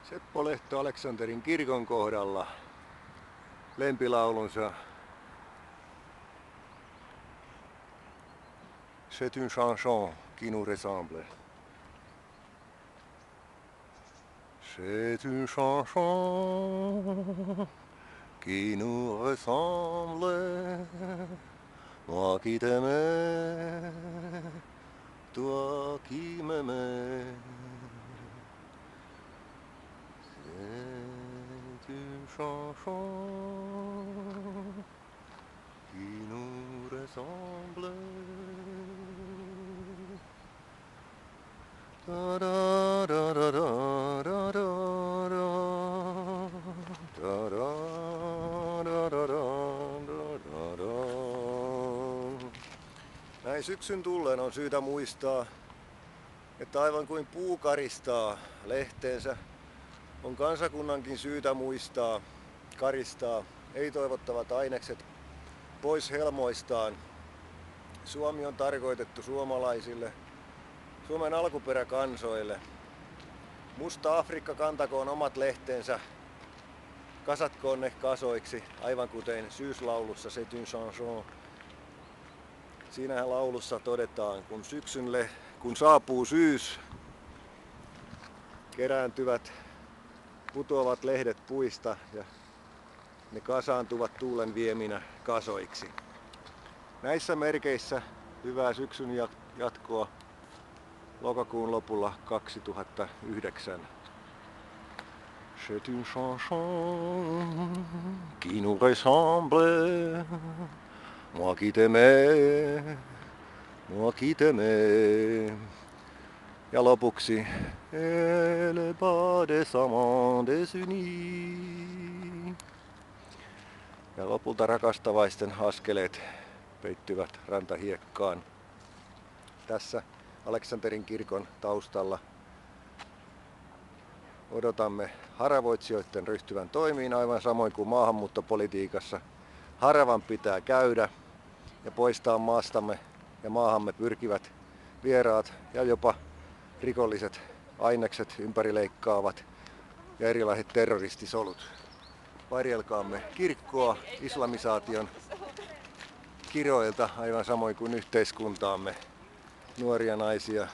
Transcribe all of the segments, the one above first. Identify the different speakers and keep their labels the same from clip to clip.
Speaker 1: Seppo Lehto Aleksanterin kirkon kohdalla lempilaulunsa C'est une chanson qui nous ressemble. C'est une chanson qui nous ressemble. Moi qui t'aimais, toi qui m'aimais. C'est une chanson qui nous ressemble. Da, da, da, da, da, da, da, da, da, da, da, da, da. Näin syksyn tulleen on syytä muistaa, että aivan kuin puu karistaa lehteensä, on kansakunnankin syytä muistaa karistaa ei-toivottavat ainekset pois helmoistaan. Suomi on tarkoitettu suomalaisille, Suomen alkuperäkansoille. Musta Afrikka kantakoon omat lehteensä, kasatkoon ne kasoiksi, aivan kuten syyslaulussa C'est une chanson. Siinähän laulussa todetaan, kun saapuu syys, kerääntyvät putoavat lehdet puista ja ne kasaantuvat tuulen vieminä kasoiksi. Näissä merkeissä hyvää syksyn jatkoa lokakuun lopulla 2009. C'est une chanson qui nous ressemble. Moi qui t'aimais, moi qui t'aimais. Ja lopuksi Et le bas des amants désunis. Ja lopulta rakastavaisten askeleet peittyvät rantahiekkaan. Tässä Aleksanterin kirkon taustalla odotamme haravoitsijoiden ryhtyvän toimiin aivan samoin kuin maahanmuuttopolitiikassa. Haravan pitää käydä ja poistaa maastamme ja maahamme pyrkivät vieraat ja jopa rikolliset ainekset, ympärileikkaavat ja erilaiset terroristisolut. Varjelkaamme kirkkoa islamisaation kiroilta aivan samoin kuin yhteiskuntaamme, nuoria naisia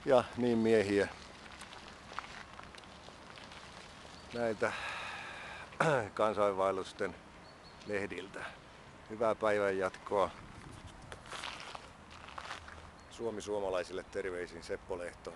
Speaker 1: ja niin miehiä näiltä kansainvaellusten lehdiltä. Hyvää päivän jatkoa. Suomi suomalaisille terveisin Seppo Lehto.